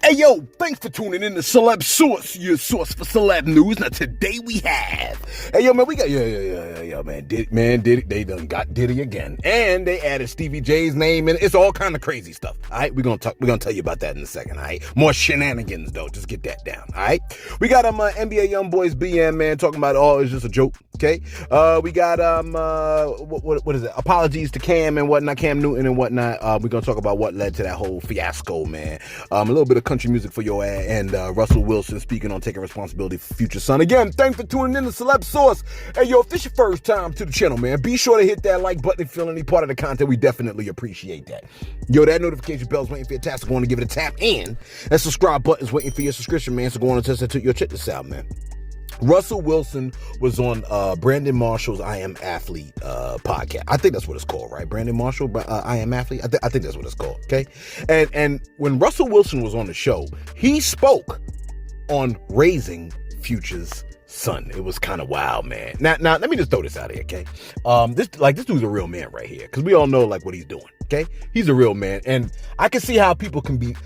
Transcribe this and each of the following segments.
Hey yo, thanks for tuning in to Celeb Source, your source for celeb news. Now today we have, hey yo man, we got Diddy, they done got Diddy again, and they added Stevie J's name, and it's all kind of crazy stuff. All right, we're gonna tell you about that in a second. All right, more shenanigans though, just get that down. All right, we got NBA Youngboy's BM man talking about it's just a joke. Okay, we got what is it? Apologies to Cam and whatnot, Cam Newton and whatnot. We're gonna talk about what led to that whole fiasco, man. A little bit of country music for your ass, and Russell Wilson speaking on taking responsibility for future son. Again, thanks for tuning in to Celeb Source. Hey yo, if this your first time to the channel, man, be sure to hit that like button if you feel any part of the content. We definitely appreciate that. Yo, that notification bell's waiting for your task. So go on and give it a tap, and that subscribe button's waiting for your subscription, man. So go on and test that to your check this out, man. Russell Wilson was on Brandon Marshall's I Am Athlete podcast. I think that's what it's called, right? Brandon Marshall, I Am Athlete. I think that's what it's called, okay? And when Russell Wilson was on the show, he spoke on raising Future's son. It was kind of wild, man. Now, let me just throw this out here, okay? This dude's a real man right here, because we all know like what he's doing, okay? He's a real man, and I can see how people can be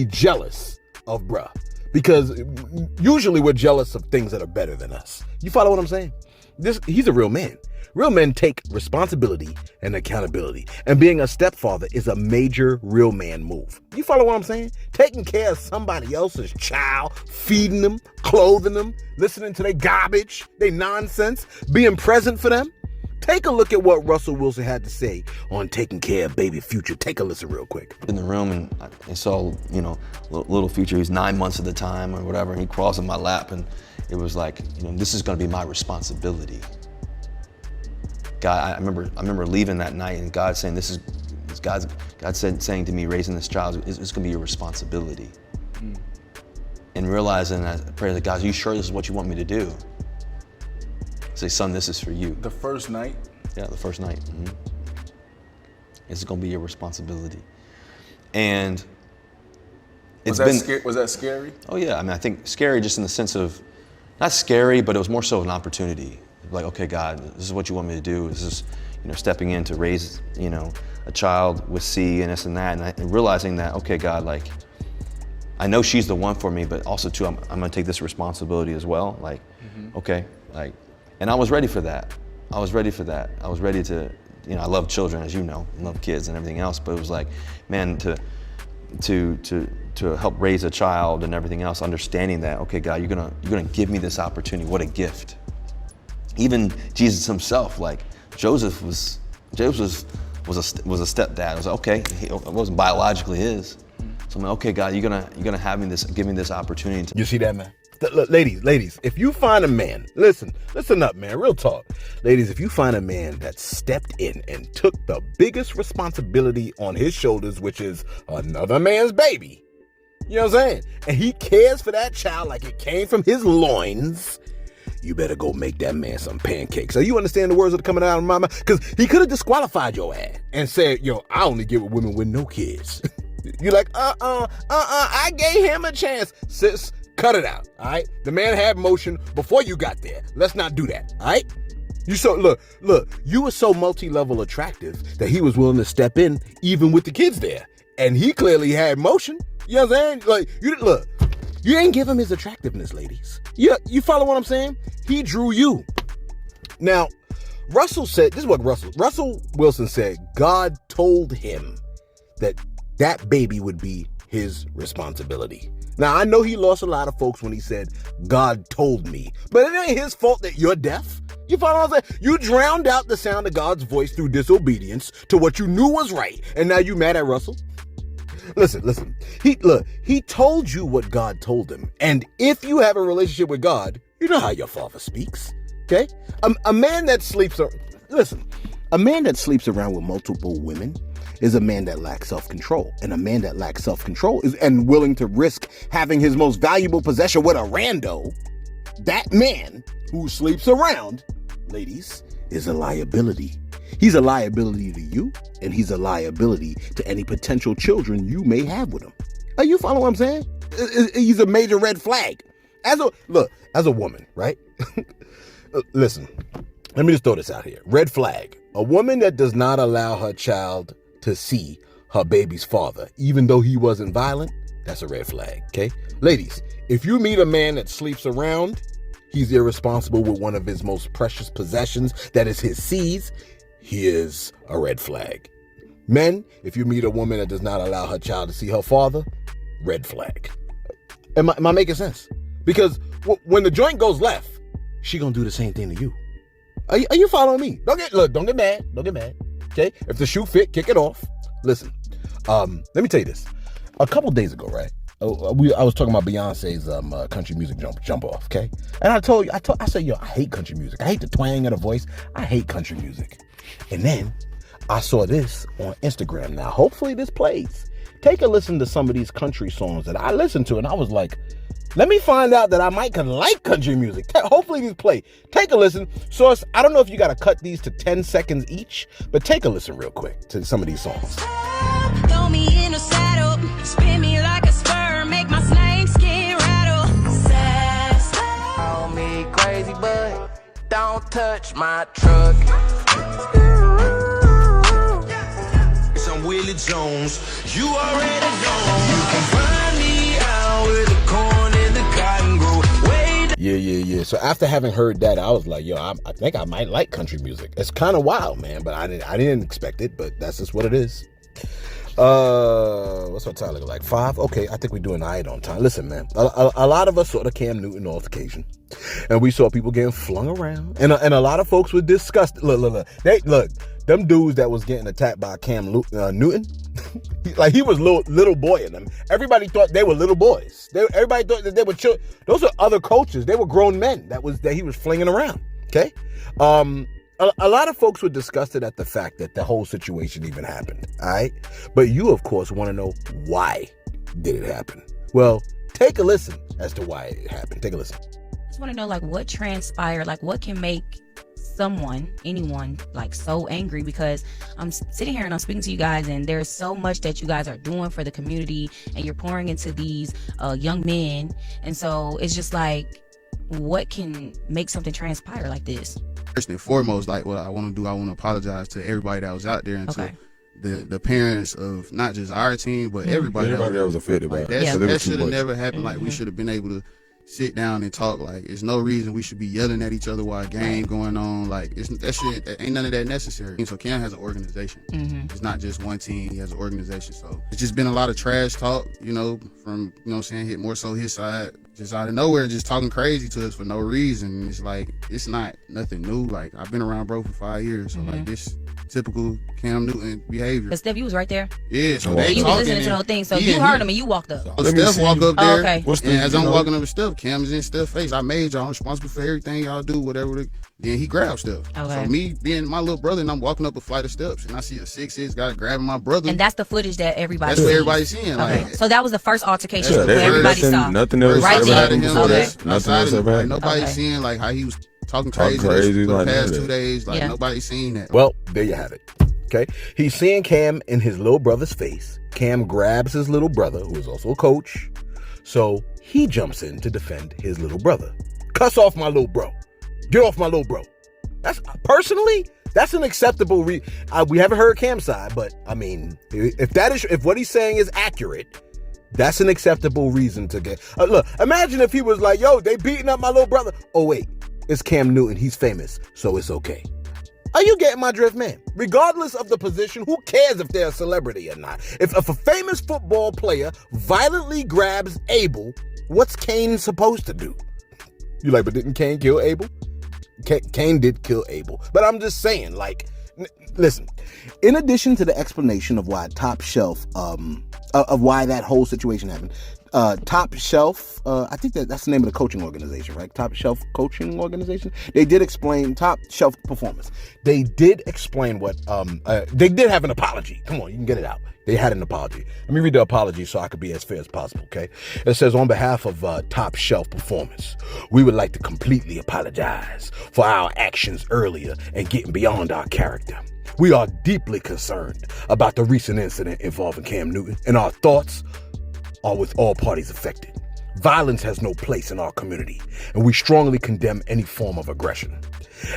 jealous of bruh. Because usually we're jealous of things that are better than us. You follow what I'm saying? He's a real man. Real men take responsibility and accountability. And being a stepfather is a major real man move. You follow what I'm saying? Taking care of somebody else's child, feeding them, clothing them, listening to their garbage, their nonsense, being present for them. Take a look at what Russell Wilson had to say on taking care of baby Future. Take a listen real quick. In the room, and I saw, little Future. He's 9 months at the time or whatever, and he crawls in my lap, and it was like, this is going to be my responsibility. God, I remember leaving that night, and God saying, God saying to me, raising this child is going to be your responsibility. And realizing that, I pray that, God, are you sure this is what you want me to do? Say, son, this is for you. The first night? Yeah, the first night. Mm-hmm. It's going to be your responsibility. And was that scary? Oh yeah, I think scary just in the sense of, not scary, but it was more so an opportunity. Like, okay, God, this is what you want me to do. This is, stepping in to raise, a child with C and this and that, and realizing that, okay, God, like, I know she's the one for me, but also too, I'm gonna take this responsibility as well. Like, okay, like. And I was ready for that. I was ready to, I love children, as you know, I love kids and everything else, but it was like, man, to help raise a child and everything else, understanding that, okay, God, you're gonna give me this opportunity. What a gift. Even Jesus himself, like Joseph was a stepdad. I was like, okay, it wasn't biologically his. So I'm like, okay, God, you're gonna give me this opportunity. You see that, man? Look, ladies, if you find a man, listen up, man, real talk. Ladies, if you find a man that stepped in and took the biggest responsibility on his shoulders, which is another man's baby, you know what I'm saying? And he cares for that child like it came from his loins, you better go make that man some pancakes. So you understand the words that are coming out of my mouth? Because he could have disqualified your ass and said, I only get with women with no kids. You're like, I gave him a chance. Sis, cut it out, all right? The man had motion before you got there. Let's not do that, all right? Look, you were so multi-level attractive that he was willing to step in even with the kids there. And he clearly had motion. You know what I'm saying? Like, you ain't give him his attractiveness, ladies. You follow what I'm saying? He drew you. Now, Russell Wilson said God told him that baby would be his responsibility. Now, I know he lost a lot of folks when he said, God told me. But it ain't his fault that you're deaf. You follow what I'm saying? You drowned out the sound of God's voice through disobedience to what you knew was right. And now you mad at Russell? Listen. He told you what God told him. And if you have a relationship with God, you know how your father speaks. Okay? A man that sleeps around with multiple women is a man that lacks self-control. And a man that lacks self-control and willing to risk having his most valuable possession with a rando, that man who sleeps around, ladies, is a liability. He's a liability to you, and he's a liability to any potential children you may have with him. Are you following what I'm saying? He's a major red flag. As a woman, right? Listen, let me just throw this out here. Red flag. A woman that does not allow her child to see her baby's father, even though he wasn't violent, that's a red flag, okay? Ladies, if you meet a man that sleeps around, he's irresponsible with one of his most precious possessions, that is his seeds, he is a red flag. Men, if you meet a woman that does not allow her child to see her father, red flag. Am I making sense? Because when the joint goes left, she gonna do the same thing to you. Are you following me? Don't get mad. Okay? If the shoe fit, kick it off. Listen, let me tell you this. A couple days ago, right? I was talking about Beyonce's country music jump off, okay? And I said, yo, I hate country music. I hate the twang of the voice. I hate country music. And then I saw this on Instagram. Now, hopefully this plays. Take a listen to some of these country songs that I listened to, and I was like, let me find out that I might like country music. Hopefully these play. Take a listen. Source, I don't know if you got to cut these to 10 seconds each, but take a listen real quick to some of these songs. Throw me in a saddle, spin me like a spur, make my snake skin rattle. Sass. Call me crazy, but don't touch my truck. I'm Willie Jones. You already know. You can find me out with the corn and the cotton grow. Wait. Yeah. So after having heard that, I was like, yo, I think I might like country music. It's kind of wild, man, but I didn't expect it, but that's just what it is. What's our time looking like? 5? Okay, I think we're doing all right on time. Listen, man, a lot of us saw the Cam Newton altercation, and we saw people getting flung around, and a lot of folks were disgusted. Look, them dudes that was getting attacked by Cam Newton, like he was little boy in them. Everybody thought they were little boys. Everybody thought that they were children. Those are other coaches. They were grown men that he was flinging around. Okay, a lot of folks were disgusted at the fact that the whole situation even happened. All right, but you of course want to know why did it happen? Well, take a listen as to why it happened. Take a listen. I just want to know, like, what transpired, like what can make anyone like so angry, because I'm sitting here and I'm speaking to you guys, and there's so much that you guys are doing for the community, and you're pouring into these young men, and so it's just like, what can make something transpire like this? First and foremost, like what I want to do, I want to apologize to everybody that was out there, and okay. to the parents of not just our team, but everybody that was affected by it. That should have never happened. Like, we should have been able to sit down and talk. Like, there's no reason we should be yelling at each other while a game going on. Like, ain't none of that necessary. So Cam has an organization. It's not just one team. He has an organization. So it's just been a lot of trash talk, from, hit more so his side, just out of nowhere, just talking crazy to us for no reason. It's like, it's not nothing new. Like, I've been around bro for 5 years. So like, this typical Cam Newton behavior. But Steph, you was right there. Yeah, so they you was listening to the whole thing, so you heard him and you walked up. Steph walk up there, okay. And as I'm walking up with Steph, Cam's in Steph's face. I made y'all responsible for everything y'all do, whatever. Then he grabbed Steph. Okay. So me being my little brother, and I'm walking up a flight of steps, and I see a 6'6" guy grabbing my brother. And that's the footage that everybody That's sees. what everybody's seeing. Okay. Like, so that was the first altercation where that's everybody saw. Nothing else Right there. happened before that. Nothing else ever happened. Nobody's seeing like how he was talking crazy for the past 2 days. Like, nobody's seen that. Well, there you have it. Okay, he's seeing Cam in his little brother's face. Cam grabs his little brother, who is also a coach. So he jumps in to defend his little brother. Cuss off my little bro. Get off my little bro. That's an acceptable we haven't heard Cam's side, but I mean, if what he's saying is accurate, that's an acceptable reason to get. Look, imagine if he was like, yo, they beating up my little brother. Oh wait, it's Cam Newton. He's famous, so it's okay. Are you getting my drift, man? Regardless of the position, who cares if they're a celebrity or not? If a famous football player violently grabs Abel, what's Cain supposed to do? You like, but didn't Cain kill Abel? Cain did kill Abel. But I'm just saying, like, listen, in addition to the explanation of why Top Shelf, of why that whole situation happened, Top Shelf, I think that's the name of the coaching organization, right? Top Shelf Coaching Organization. They did explain Top Shelf Performance. They did explain what, they did have an apology. Come on, you can get it out. They had an apology. Let me read the apology so I could be as fair as possible, okay? It says, on behalf of Top Shelf Performance, we would like to completely apologize for our actions earlier and getting beyond our character. We are deeply concerned about the recent incident involving Cam Newton, and our thoughts are with all parties affected. Violence has no place in our community, and we strongly condemn any form of aggression.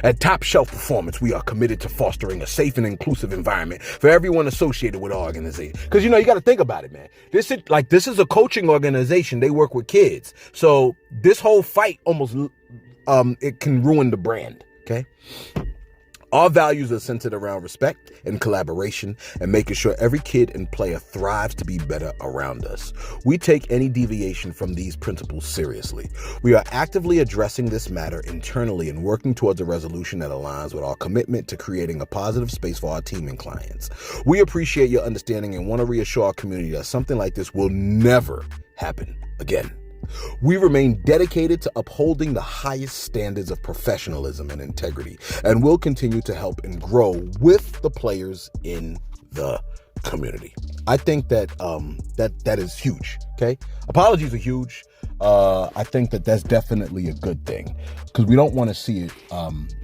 At Top Shelf Performance, we are committed to fostering a safe and inclusive environment for everyone associated with our organization. Because, you got to think about it, man. This is a coaching organization. They work with kids. So this whole fight almost, it can ruin the brand, okay? Our values are centered around respect and collaboration and making sure every kid and player thrives to be better around us. We take any deviation from these principles seriously. We are actively addressing this matter internally and working towards a resolution that aligns with our commitment to creating a positive space for our team and clients. We appreciate your understanding and want to reassure our community that something like this will never happen again. We remain dedicated to upholding the highest standards of professionalism and integrity, and will continue to help and grow with the players in the community. I think that that is huge. Okay, apologies are huge. I think that that's definitely a good thing, because we don't want to see it.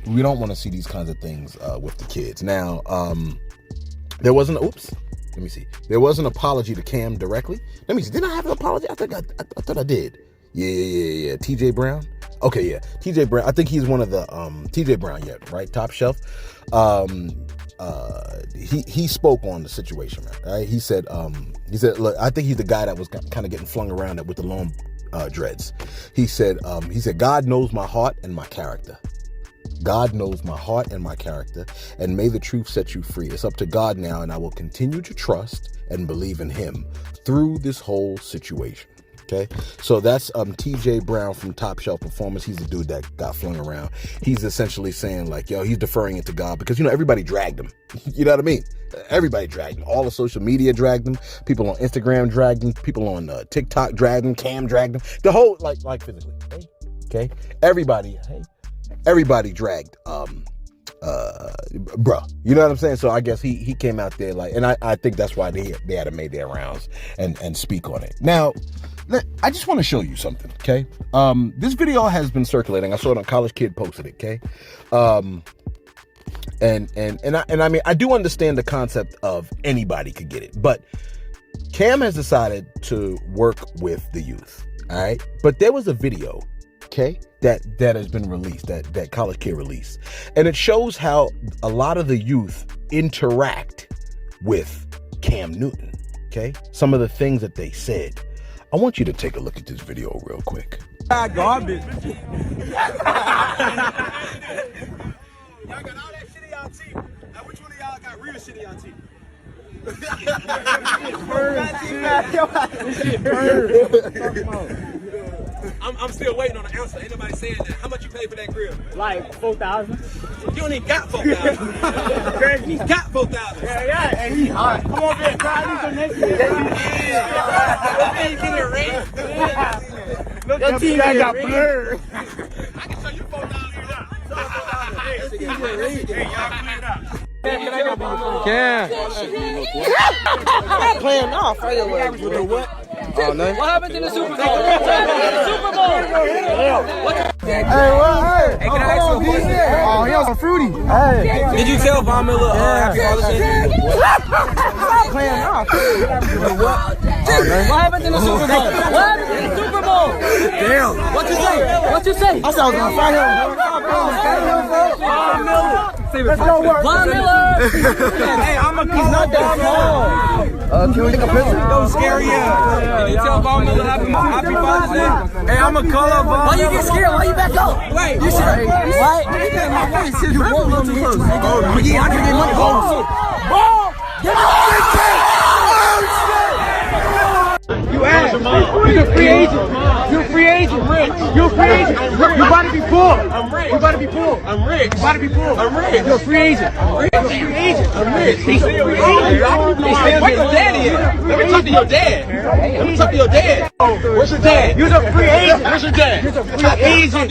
We don't want to see these kinds of things with the kids. Now, there wasn't. Oops. Let me see. There was an apology to Cam directly. Let me see. Didn't I have an apology? I thought I did. Yeah. TJ Brown. Okay, yeah. TJ Brown. I think he's one of the TJ Brown, yeah, right? Top Shelf. He spoke on the situation, right? He said, look, I think he's the guy that was kind of getting flung around with the long dreads. He said, God knows my heart and my character. God knows my heart and my character, and may the truth set you free. It's up to God now, and I will continue to trust and believe in him through this whole situation. Okay, so that's TJ Brown from Top Shelf Performance. He's the dude that got flung around. He's essentially saying, like, he's deferring it to God, because everybody dragged him. You know what I mean? Everybody dragged him. All the social media dragged him. People on Instagram dragged him. People on TikTok dragged him. Cam dragged him. The whole like physically. Okay, everybody dragged bruh, you know what I'm saying? So I guess he came out there and I think that's why they had to make their rounds and speak on it. Now, I just want to show you something, okay? This video has been circulating. I saw it on College Kid posted it, okay? And I mean, I do understand the concept of anybody could get it, but Cam has decided to work with the youth, all right? But there was a video, okay, that has been released, that College Kid released. And it shows how a lot of the youth interact with Cam Newton, okay? Some of the things that they said. I want you to take a look at this video real quick. Garbage. Y'all got all that shit in y'all teeth. Now which one of y'all got real shit in y'all teeth? I'm still waiting on the answer. Ain't nobody saying that. How much you pay for that grill? Like 4,000. You don't even got 4,000. He's got 4,000. Yeah. And he's hot. Come on, man. Try these are next year. Look, your team got blurred. I can show you 4,000 now. Hey, y'all clear it up. Cam. I'm playing off. With the what? Oh, no. What happened in the Super Bowl? What happened in the Super Bowl? Hey, can I ask you a question? Oh, he was on Fruity. Hey. Did you tell Von Miller Happy Father's Day? Stop playing off. What happened in the Super Bowl? What happened in the Super Bowl? Damn. What you say? What you say? I said I was going to fight him. Von Miller. Let's go work. Von Miller. Hey, I'm a call up Von Miller. Can we take a picture? Don't scare you. Did you tell Von Miller Happy Father's Day? Hey, I'm a call up Von Miller. Why you get scared? Why you back up? Wait, you said what? You roll a little too close. Oh, yeah, I can get money. Ball. Get you ass. You're a free agent. You're a free agent. You're a free agent. You about to be poor. I'm rich. You about to be poor. I'm rich. You about to be poor. I'm rich. You're a free agent. I'm rich. You're a free agent. I'm rich. He's a free agent. Where your daddy is? Let me talk to your dad. Let me talk to your dad. Where's your dad? You're a free agent. Where's your dad? You're a free agent.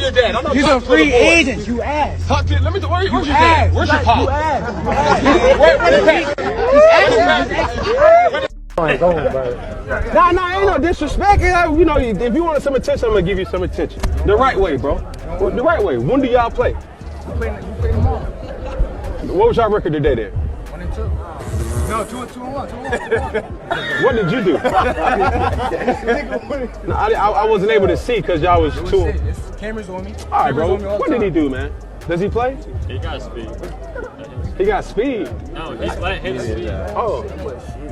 You're a free agent. You ass. Talk to. Let me. Where's your dad? Where's your pop? You ass. Where's your dad? Nah, ain't no disrespect. You know, if you wanted some attention, I'm gonna give you some attention. The right way, bro. The right way. When do y'all play? We play tomorrow. What was y'all record today then? 1-2. No, 2-1. What did you do? No, I wasn't able to see because y'all was too. Cameras on me. All right, bro. What did he do, man? Does he play? He got speed. He got speed. No, he's letting his speed. Oh. You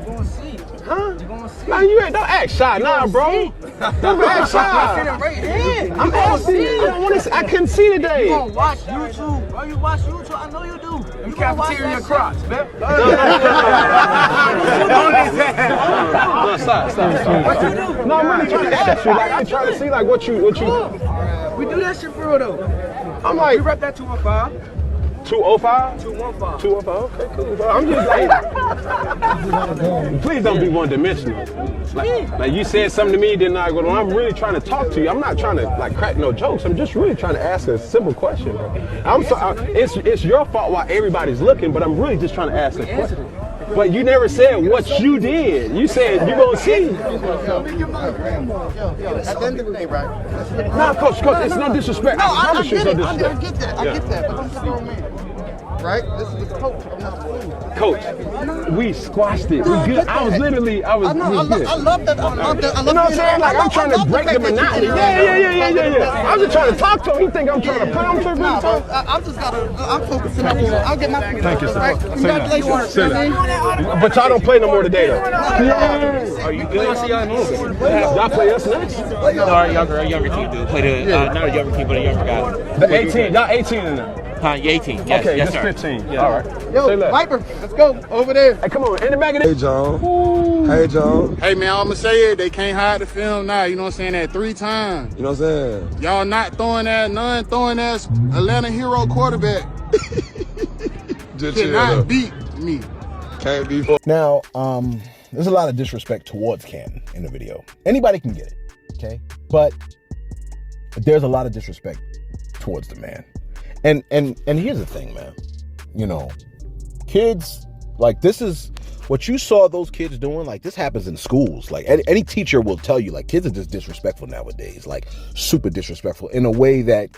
gonna see. Huh? You gonna see. Nah, you ain't. Don't act shy, nah, bro. Don't act shy. Right here. I'm asking. I don't want to. I couldn't see today. You gonna watch YouTube, bro? You watch YouTube? I know you do. You cafeteria crocs, man. No, stop. What you do? No, I'm really trying to ask you. Like, I'm trying to see, like, what you. We do that shit for real though. I'm like, we rep that 215. 205? 215. 215. Okay, cool. I'm just like, please don't be one-dimensional. Like you said something to me, then I go, I'm really trying to talk to you. I'm not trying to like crack no jokes. I'm just really trying to ask a simple question. I'm sorry. It's your fault why everybody's looking, but I'm really just trying to ask a question. But you never said what you did. You said you gonna see. At the end of the day, right? Nah, coach, it's no disrespect. No, I promise you it's no disrespect. I get that. I get that. But I'm just a grown man. Right? This is the coach. I'm not a fool. Coach, we squashed it. We good. I was good. I love that. I love that. You know what I'm saying? Like I'm trying to break the monotony. Yeah. I'm just trying to talk to him. He think I'm trying to put him to Nah, bro. I'm focusing on this. I'll get my feet. Thank you, sir. Right? Congratulations. But y'all don't play no more today, though. Are you good? I see y'all moving. Y'all play us next? No, our younger team do. Play the not a younger team, but a younger guy. The 18. Y'all 18 in there. You 18. Yes, okay, yes, just sir. 15. Yeah. All right. Yo, Viper, let's go over there. Hey, come on, in the back of Hey, John. Hey, John. Hey, man, I'm going to say it. They can't hide the film now. You know what I'm saying? That 3 times. You know what I'm saying? Y'all not throwing that, none throwing that Atlanta hero quarterback. Just cannot beat me. Can't be. Now, there's a lot of disrespect towards Canton in the video. Anybody can get it, okay? But there's a lot of disrespect towards the man. And here's the thing, man. You know, kids, like, this is what you saw those kids doing. Like, this happens in schools. Like, any teacher will tell you, like, kids are just disrespectful nowadays. Like, super disrespectful in a way that,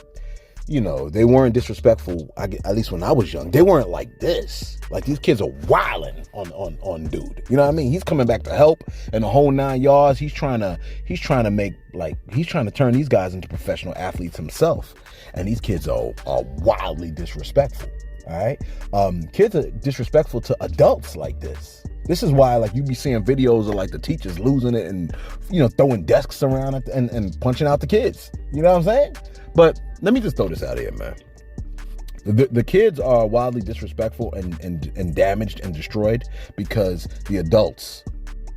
you know, they weren't disrespectful, at least when I was young. They weren't like this. Like, these kids are wilding on dude. You know what I mean? He's coming back to help and the whole 9 yards. He's trying to turn these guys into professional athletes himself. And these kids are wildly disrespectful. All right. Kids are disrespectful to adults like this. This is why, like, you be seeing videos of like the teachers losing it and, you know, throwing desks around and punching out the kids. You know what I'm saying? But let me just throw this out here, man. The kids are wildly disrespectful and damaged and destroyed because the adults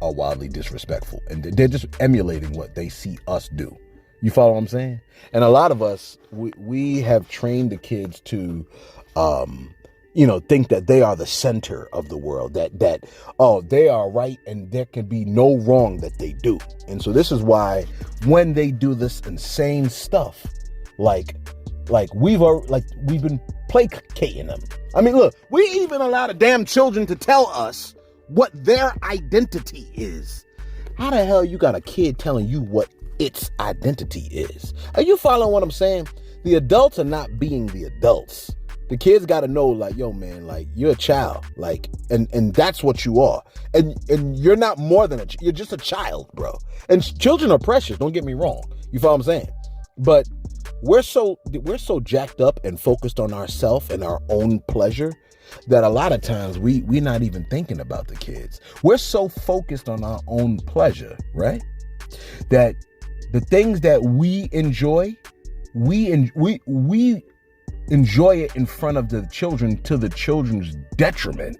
are wildly disrespectful and they're just emulating what they see us do. You follow what I'm saying? And a lot of us, we have trained the kids to, you know, think that they are the center of the world, that they are right and there can be no wrong that they do. And so this is why when they do this insane stuff, like we've been placating them. I mean, look, we even allow the damn children to tell us what their identity is. How the hell you got a kid telling you what its identity is? Are you following what I'm saying? The adults are not being the adults. The kids got to know, like, yo, man, like, you're a child, like, and that's what you are. And you're not more than you're just a child, bro. And children are precious. Don't get me wrong. You follow what I'm saying? But we're so jacked up and focused on ourselves and our own pleasure that a lot of times we're not even thinking about the kids. We're so focused on our own pleasure, right? That the things that we enjoy, we enjoy it in front of the children to the children's detriment.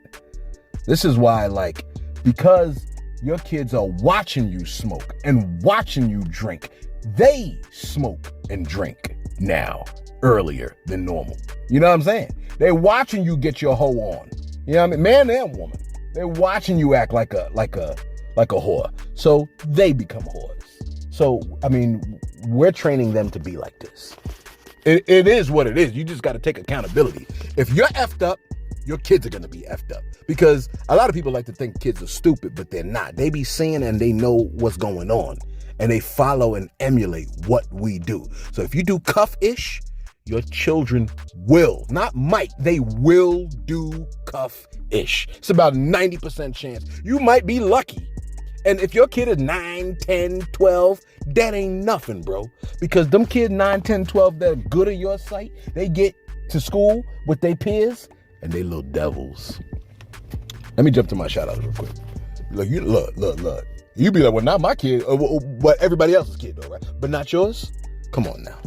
This is why, like, because your kids are watching you smoke and watching you drink, they smoke and drink now earlier than normal. You know what I'm saying? They're watching you get your hoe on. You know what I mean? Man and woman. They're watching you act like a whore. So they become whores. So, I mean, we're training them to be like this. It is what it is. You just got to take accountability. If you're effed up, your kids are going to be effed up. Because a lot of people like to think kids are stupid, but they're not. They be seeing and they know what's going on. And they follow and emulate what we do. So if you do cuff-ish, your children will, not might, they will do cuff-ish. It's about 90% chance. You might be lucky. And if your kid is 9, 10, 12, that ain't nothing, bro. Because them kids 9, 10, 12 that are good in your sight, they get to school with their peers and they little devils. Let me jump to my shout outs real quick. Look. You be like, well, not my kid, but everybody else's kid though, right? But not yours? Come on now.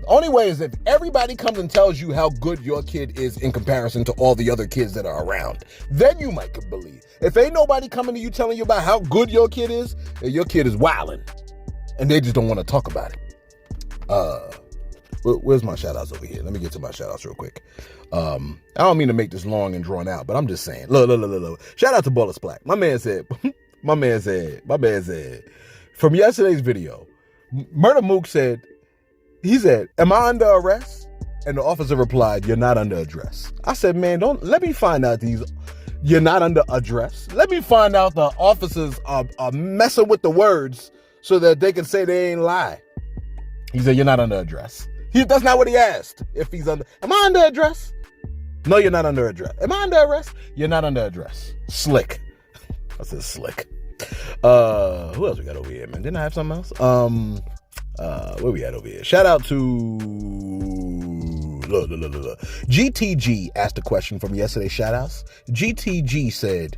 Only way is if everybody comes and tells you how good your kid is in comparison to all the other kids that are around. Then you might believe. If ain't nobody coming to you telling you about how good your kid is wilding. And they just don't want to talk about it. Where's my shout outs over here? Let me get to my shout outs real quick. I don't mean to make this long and drawn out, but I'm just saying. Look. Shout out to Baller Splack. My man said, from yesterday's video, Murder Mook said, he said, am I under arrest? And the officer replied, you're not under arrest. I said, man, let me find out you're not under arrest. Let me find out the officers are messing with the words so that they can say they ain't lie. He said, you're not under arrest. That's not what he asked. Am I under arrest? No, you're not under arrest. Am I under arrest? You're not under arrest. Slick. I said slick. Who else we got over here, man? Didn't I have something else? Where we at over here? Shout out to look. GTG asked a question from yesterday's shout outs. GTG said,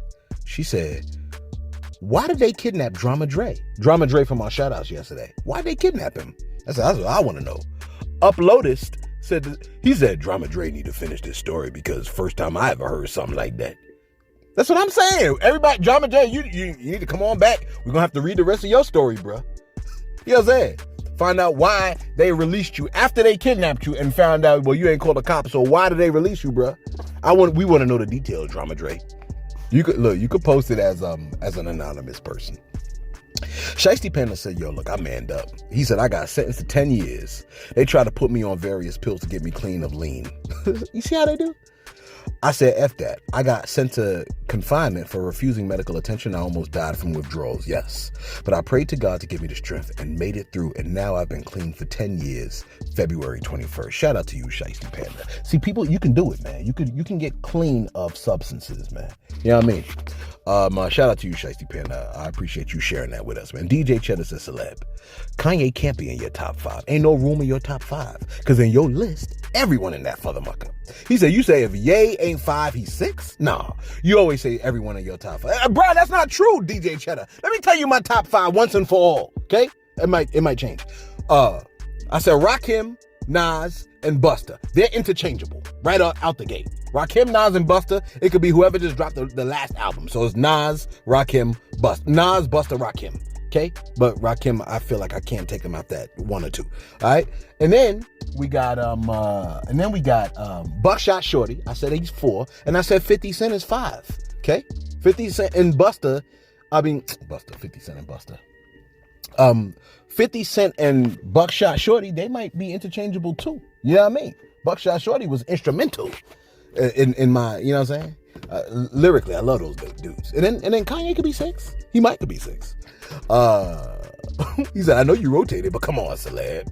why did they kidnap Drama Dre? Drama Dre from our shout outs yesterday. Why did they kidnap him? That's what I want to know. Uploadist said Drama Dre need to finish this story because first time I ever heard something like that. That's what I'm saying. Everybody, Drama Dre, you need to come on back. We're gonna have to read the rest of your story, bro. You know what I'm saying? Find out why they released you after they kidnapped you and found out, well, you ain't called a cop, so why did they release you, bro? We want to know the details, Drama Dre. You could post it as an anonymous person. Shiesty Panda said, yo, look, I manned up. He said, I got sentenced to 10 years. They tried to put me on various pills to get me clean of lean. You see how they do? I said, F that. I got sent to confinement for refusing medical attention. I almost died from withdrawals, yes. But I prayed to God to give me the strength and made it through. And now I've been clean for 10 years, February 21st. Shout out to you, Shiesty Panda. See, people, you can do it, man. You can get clean of substances, man. You know what I mean? Shout out to you, Shiesty Panda. I appreciate you sharing that with us, man. DJ Cheddar says, Celeb, Kanye can't be in your top 5. Ain't no room in your top 5. Because in your list, everyone in that motherfucker. He said, you say if Ye ain't 5, he's 6? Nah. You always say everyone in your top 5. Bro, that's not true, DJ Cheddar. Let me tell you my top 5 once and for all, okay? It might change. I said Rakim, Nas, and Busta. They're interchangeable right out the gate. Rakim, Nas, and Busta, it could be whoever just dropped the last album. So it's Nas, Rakim, Busta. Nas, Busta, Rakim. Okay, but Rakim, I feel like I can't take him out that 1 or 2. All right, and then we got Buckshot Shorty. I said he's 4, and I said 50 Cent is 5. Okay, 50 Cent and Busta. 50 Cent and Busta. 50 Cent and Buckshot Shorty, they might be interchangeable too. You know what I mean? Buckshot Shorty was instrumental in my, you know what I'm saying? Lyrically, I love those dudes. And then Kanye could be 6. He might could be 6. He said, I know you rotated, but come on, Celeb.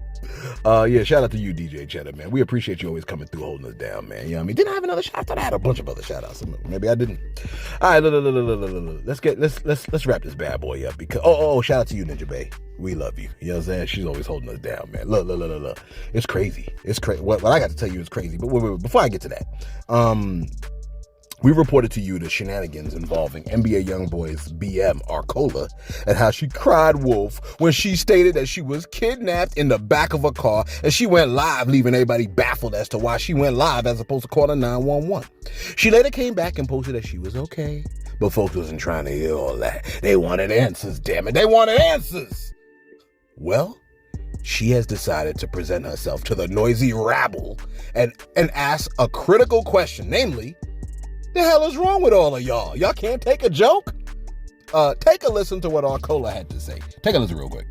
Yeah, shout out to you, DJ Cheddar, man. We appreciate you always coming through, holding us down, man. You know what I mean? Didn't I have another shout out? I thought I had a bunch of other shout outs. Maybe I didn't. All right, look. Let's wrap this bad boy up because shout out to you, Ninja Bay. We love you. You know what I'm saying? She's always holding us down, man. Look. It's crazy. It's crazy. What I got to tell you is crazy. But wait, before I get to that, we reported to you the shenanigans involving NBA Youngboy's BM, Arcola, and how she cried wolf when she stated that she was kidnapped in the back of a car, and she went live, leaving everybody baffled as to why she went live as opposed to calling 911. She later came back and posted that she was okay, but folks wasn't trying to hear all that. They wanted answers, damn it. They wanted answers. Well, she has decided to present herself to the noisy rabble and ask a critical question, namely, the hell is wrong with all of y'all? Y'all can't take a joke? Take a listen to what Arcola had to say. Take a listen real quick.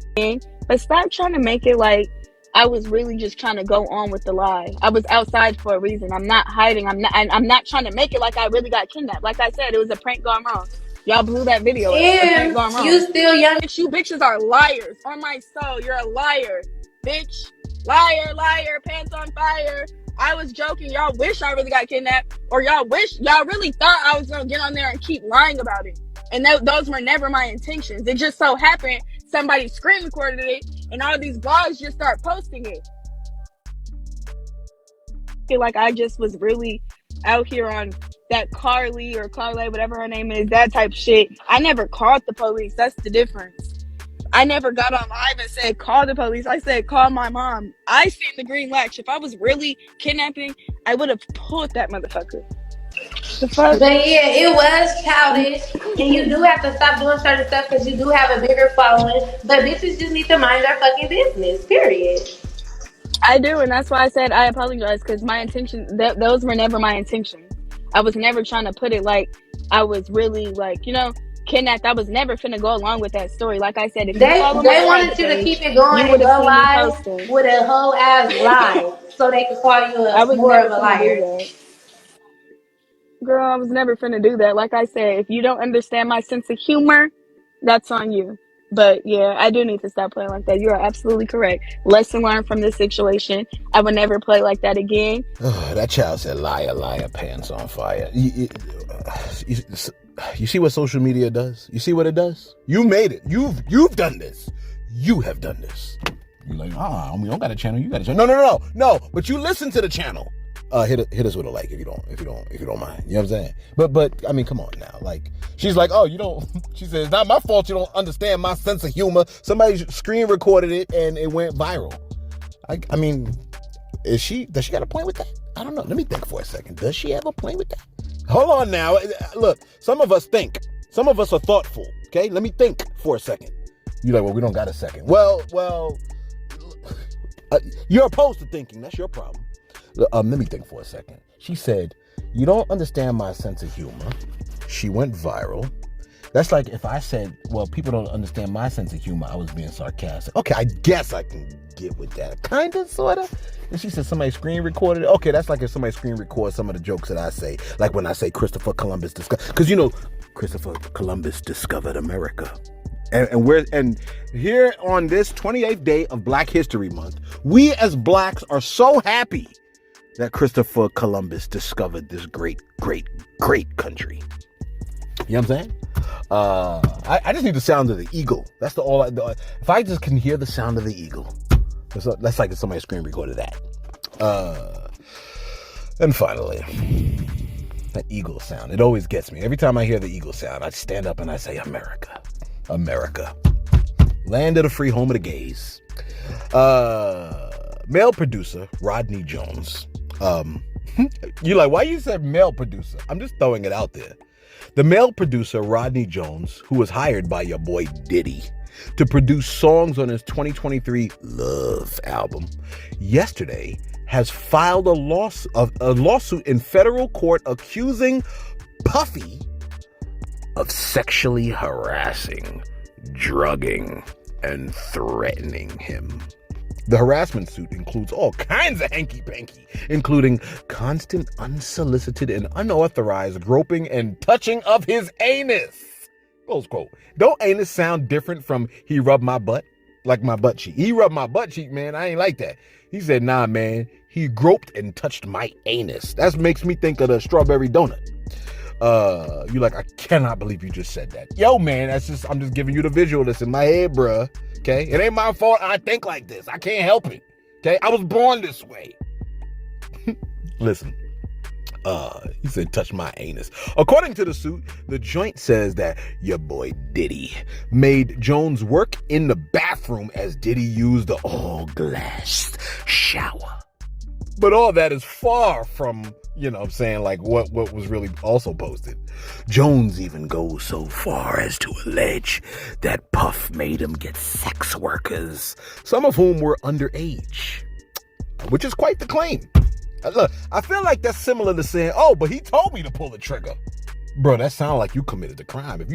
But stop trying to make it like I was really just trying to go on with the lie. I was outside for a reason. I'm not hiding. I'm not trying to make it like I really got kidnapped. Like I said, it was a prank gone wrong. Y'all blew that video. Damn, you still young. Bitch, you bitches are liars. On my soul, you're a liar. Bitch, Liar, liar, pants on fire. I was joking. Y'all wish I really got kidnapped, or y'all really thought I was gonna get on there and keep lying about it. And those were never my intentions. It just so happened somebody screen recorded it, and all these blogs just start posting it. I feel like I just was really out here on that Carly or Carly, whatever her name is, that type shit. I never called the police. That's the difference. I never got on live and said, call the police. I said, call my mom. I seen the green latch. If I was really kidnapping, I would have pulled that motherfucker. But yeah, it was childish. And you do have to stop doing certain stuff because you do have a bigger following. But bitches just need to mind their fucking business, period. I do, and that's why I said I apologize, because my intention, those were never my intentions. I was never trying to put it like I was really like, kidnapped. I was never finna go along with that story. Like I said, if they wanted you to keep it going and go live with a whole ass lie, so they could call you more of a liar. Girl, I was never finna do that. Like I said, if you don't understand my sense of humor, that's on you. But yeah, I do need to stop playing like that. You are absolutely correct. Lesson learned from this situation. I would never play like that again. That child said, liar, liar, pants on fire. You see what social media does? You see what it does? You made it. You've done this. You have done this. You're like, we don't got a channel. You got a channel. No. But you listen to the channel. Hit us with a like if you don't mind. You know what I'm saying? But I mean, come on now. Like, she's like, oh, you don't. She says, it's not my fault you don't understand my sense of humor. Somebody screen recorded it and it went viral. I mean, does she got a point with that? I don't know. Let me think for a second. Does she have a point with that? Hold on now. Look, some of us think. Some of us are thoughtful. Okay, let me think for a second. You're like, well, we don't got a second. Well, you're opposed to thinking. That's your problem. Let me think for a second. She said, you don't understand my sense of humor. She went viral. That's like if I said, well, people don't understand my sense of humor. I was being sarcastic. Okay, I guess I can get with that. Kind of, sort of. And she said somebody screen recorded it. Okay, that's like if somebody screen records some of the jokes that I say. Like when I say Christopher Columbus discovered. Because, Christopher Columbus discovered America. And here on this 28th day of Black History Month, we as blacks are so happy that Christopher Columbus discovered this great, great, great country. You know what I'm saying? I just need the sound of the eagle. That's if I just can hear the sound of the eagle, that's like if somebody screen recorded that. And finally, that eagle sound. It always gets me. Every time I hear the eagle sound, I stand up and I say, America. America. Land of the free, home of the gays. Male producer, Rodney Jones. You're like, why you said male producer? I'm just throwing it out there. The male producer, Rodney Jones, who was hired by your boy Diddy to produce songs on his 2023 Love album, yesterday has filed a lawsuit in federal court accusing Puffy of sexually harassing, drugging, and threatening him. The harassment suit includes all kinds of hanky-panky, including constant, unsolicited, and unauthorized groping and touching of his anus. Close quote. Don't anus sound different from he rubbed my butt? Like my butt cheek. He rubbed my butt cheek, man. I ain't like that. He said, nah, man. He groped and touched my anus. That makes me think of the strawberry donut. You like, I cannot believe you just said that. Yo, man, I'm just giving you the visual that's in my head, bruh. Okay? It ain't my fault I think like this. I can't help it. Okay? I was born this way. Listen. He said, touch my anus. According to the suit, the joint says that your boy Diddy made Jones work in the bathroom as Diddy used the all-glass shower. But all that is far from, I'm saying, like what was really also posted. Jones even goes so far as to allege that Puff made him get sex workers, some of whom were underage, which is quite the claim. Look, I feel like that's similar to saying, oh, but he told me to pull the trigger. Bro, that sounds like you committed the crime. If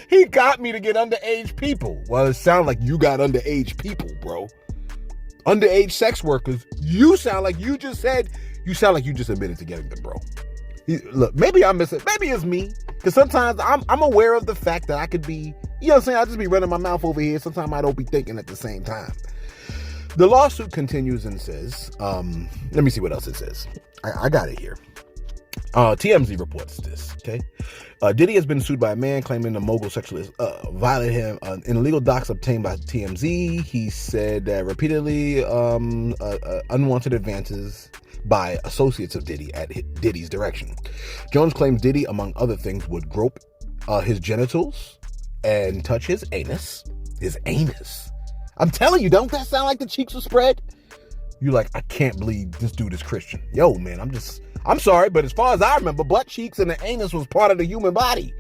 he got me to get underage people. Well, it sounds like you got underage people, bro. Underage sex workers. You sound like you just admitted to getting them, bro. Look, maybe I miss it. Maybe it's me. Because sometimes I'm aware of the fact that I could be, I'll just be running my mouth over here. Sometimes I don't be thinking at the same time. The lawsuit continues and says, let me see what else it says. I got it here. TMZ reports this, okay? Diddy has been sued by a man claiming the mogul sexually violated him. In illegal docs obtained by TMZ, he said that repeatedly unwanted advances by associates of Diddy at Diddy's direction. Jones claims Diddy, among other things, would grope his genitals and touch his anus. His anus. I'm telling you, don't that sound like the cheeks were spread? You like, I can't believe this dude is Christian. Yo, man, I'm sorry, but as far as I remember, butt cheeks and the anus was part of the human body.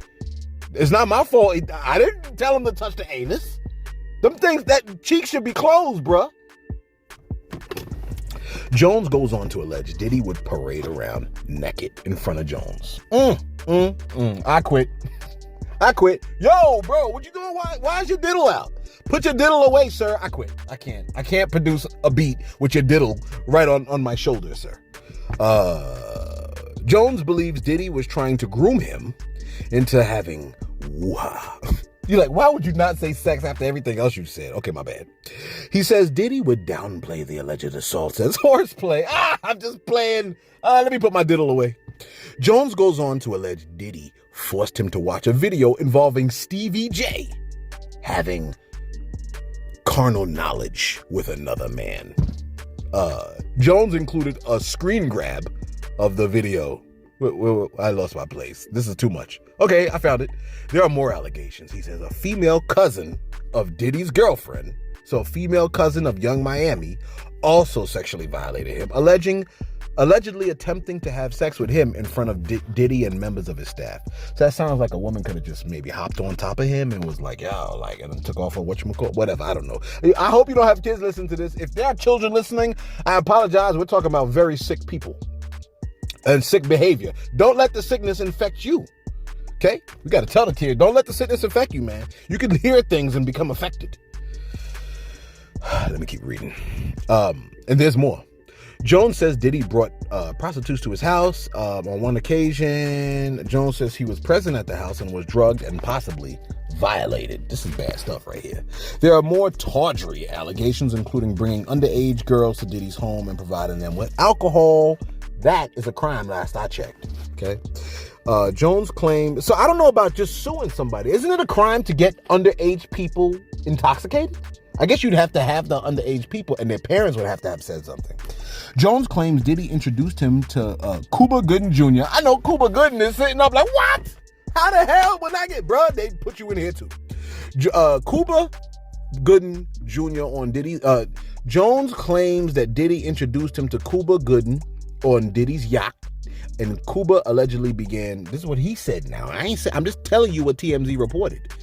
It's not my fault. I didn't tell him to touch the anus. Them things, that cheek should be closed, bruh. Jones goes on to allege Diddy would parade around naked in front of Jones. I quit. Yo, bro, what you doing? Why is your diddle out? Put your diddle away, sir. I quit. I can't produce a beat with your diddle right on my shoulder, sir. Jones believes Diddy was trying to groom him into having You're like, why would you not say sex after everything else you said? Okay, my bad. He says Diddy would downplay the alleged assault as horseplay. I'm just playing. Let me put my diddle away. Jones goes on to allege Diddy forced him to watch a video involving Stevie J having carnal knowledge with another man. Jones included a screen grab of the video. I lost my place. This is too much. Okay, I found it. There are more allegations. He says a female cousin of Diddy's girlfriend, so a female cousin of Young Miami, also sexually violated him, allegedly attempting to have sex with him in front of Diddy and members of his staff. So that sounds like a woman could have just maybe hopped on top of him and was like, yo, like, and then took off her whatchamacallit, whatever, I don't know. I hope you don't have kids listen to this. If there are children listening, I apologize. We're talking about very sick people and sick behavior. Don't let the sickness infect you. Okay? We got to tell the kid, don't let the sickness affect you, man. You can hear things and become affected. Let me keep reading. And there's more. Jones says Diddy brought prostitutes to his house. On one occasion, Jones says he was present at the house and was drugged and possibly violated. This is bad stuff right here. There are more tawdry allegations, including bringing underage girls to Diddy's home and providing them with alcohol. That is a crime last I checked. Okay. Jones claimed, so I don't know about just suing somebody. Isn't it a crime to get underage people intoxicated? I guess you'd have to have the underage people and their parents would have to have said something. Jones claims Diddy introduced him to Cuba Gooding Jr. I know Cuba Gooding is sitting up like, what? How the hell would I get, bro? They put you in here too. Cuba Gooding Jr. on Diddy. Jones claims that Diddy introduced him to Cuba Gooding on Diddy's yacht. And Cuba allegedly began, this is what he said now. I'm just telling you what TMZ reported.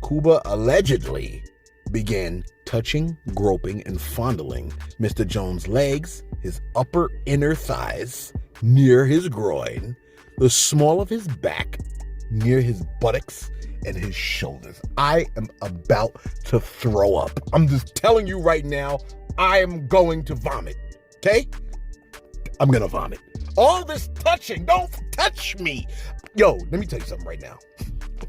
Cuba allegedly began touching, groping, and fondling Mr. Jones' legs, his upper inner thighs, near his groin, the small of his back, near his buttocks, and his shoulders. I am about to throw up. I'm just telling you right now, I am going to vomit. Okay? I'm gonna vomit. All this touching, don't touch me. Yo, let me tell you something right now.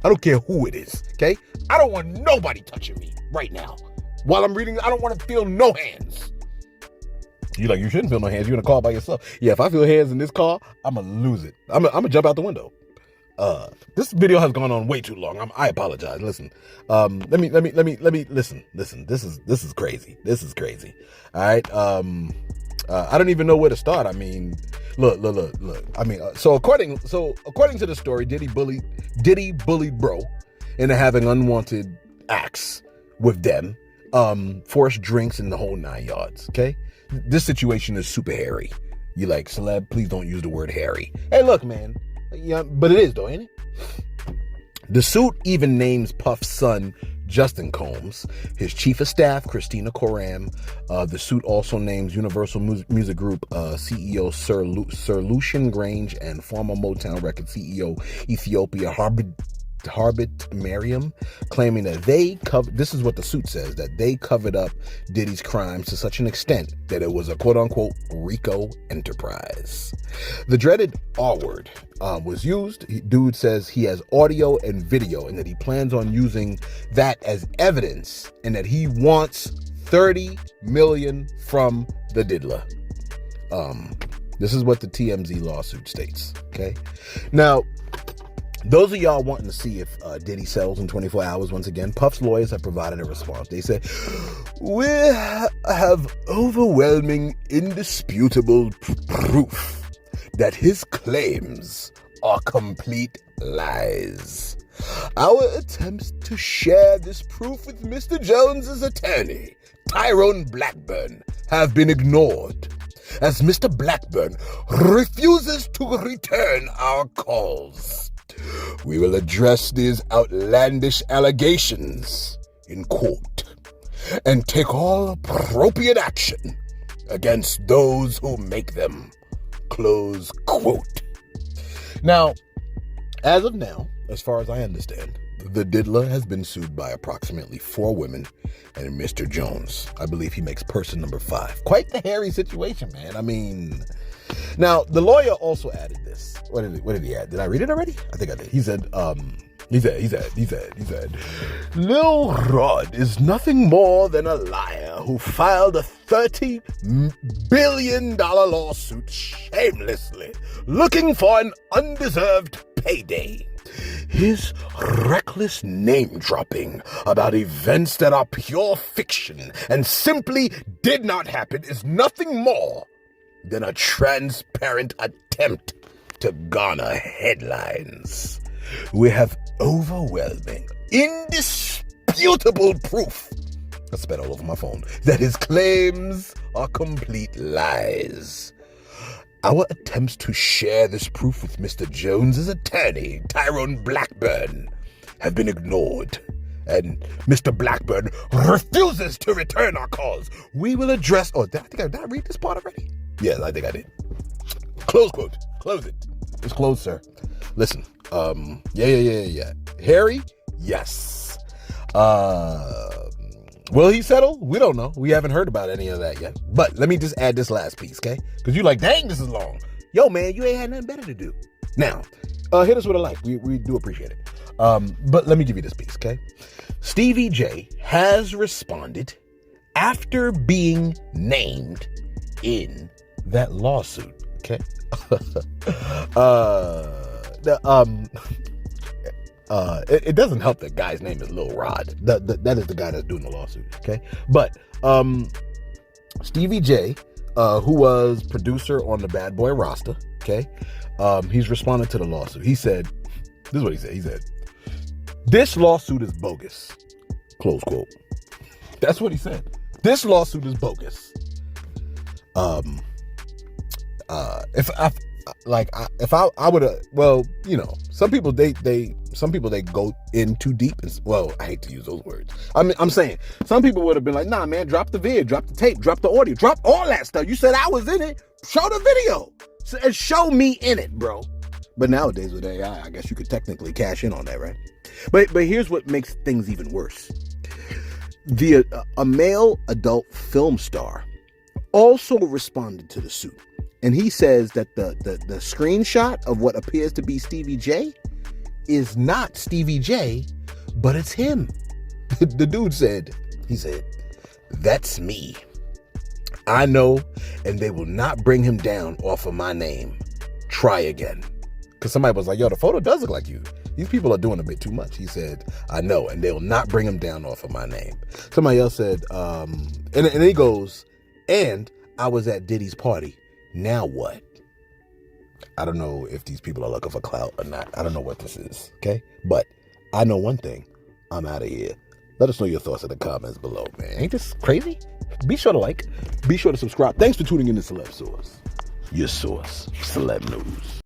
I don't care who it is, okay? I don't want nobody touching me right now. While I'm reading, I don't want to feel no hands. You like, you shouldn't feel no hands. You're in a car by yourself. Yeah, if I feel hands in this car, I'm gonna lose it. I'm gonna jump out the window. This video has gone on way too long. I apologize. Listen, let me listen. This is crazy. This is crazy. All right. I don't even know where to start. I mean, look. I mean, so according to the story, Diddy bullied bro into having unwanted acts with them, forced drinks in the whole 9 yards. Okay, this situation is super hairy. You like, celeb, please don't use the word hairy. Hey, look, man. Yeah, but it is though, ain't it? The suit even names Puff's son, Justin Combs, his chief of staff, Christina Koram. The suit also names Universal Music Group CEO Sir Lucian Grange and former Motown Records CEO Ethiopia Harbit Mariam, claiming that this is what the suit says, that they covered up Diddy's crimes to such an extent that it was a quote-unquote RICO enterprise. The dreaded R word was used. Dude says he has audio and video and that he plans on using that as evidence and that he wants $30 million from the diddler. This is what the TMZ lawsuit states. Okay. Now, those of y'all wanting to see if Diddy settles in 24 hours, once again, Puff's lawyers have provided a response. They said, we have overwhelming, indisputable proof that his claims are complete lies. Our attempts to share this proof with Mr. Jones's attorney, Tyrone Blackburn, have been ignored, as Mr. Blackburn refuses to return our calls. We will address these outlandish allegations in court and take all appropriate action against those who make them. Close quote. Now, as of now, as far as I understand, the diddler has been sued by approximately 4 women and Mr. Jones. I believe he makes person number 5. Quite the hairy situation, man. I mean, now the lawyer also added this. What did he add? Did I read it already? I think I did. He said, Lil Rod is nothing more than a liar who filed a $30 billion lawsuit shamelessly, looking for an undeserved payday. His reckless name-dropping about events that are pure fiction and simply did not happen is nothing more than a transparent attempt to garner headlines. We have overwhelming, indisputable proof, I spit all over my phone, that his claims are complete lies. Our attempts to share this proof with Mr. Jones's attorney, Tyrone Blackburn, have been ignored, and Mr. Blackburn refuses to return our calls. We will address... Oh, did I read this part already? Yes, I think I did. Close quote. Close it. It's closed, sir. Listen. Yeah. Harry? Yes. Will he settle? We don't know. We haven't heard about any of that yet. But let me just add this last piece, okay? Because you're like, dang, this is long. Yo, man, you ain't had nothing better to do. Now, hit us with a like. We do appreciate it. But let me give you this piece, okay? Stevie J has responded after being named in that lawsuit, okay? It doesn't help that guy's name is Lil Rod. That is the guy that's doing the lawsuit, okay? But Stevie J, who was producer on the Bad Boy roster, okay? He's responded to the lawsuit. He said, this is what he said. He said, this lawsuit is bogus. Close quote. That's what he said. This lawsuit is bogus. If I would have, well, you know, some people they go in too deep. Well, I hate to use those words. I'm saying some people would have been like, nah, man, drop the video, drop the tape, drop the audio, drop all that stuff. You said I was in it. Show the video and show me in it, bro. But nowadays with AI, I guess you could technically cash in on that, right? But here's what makes things even worse. A male adult film star also responded to the suit. And he says that the screenshot of what appears to be Stevie J is not Stevie J, but it's him. The dude said, that's me. I know, and they will not bring him down off of my name. Try again. Because somebody was like, yo, the photo does look like you. These people are doing a bit too much. He said, I know, and they will not bring him down off of my name. Somebody else said, and he goes, and I was at Diddy's party. Now what? I don't know if these people are looking for clout or not. I don't know what this is, okay? But I know one thing. I'm out of here. Let us know your thoughts in the comments below, man. Ain't this crazy? Be sure to like. Be sure to subscribe. Thanks for tuning in to Celeb Source. Your source, Celeb News.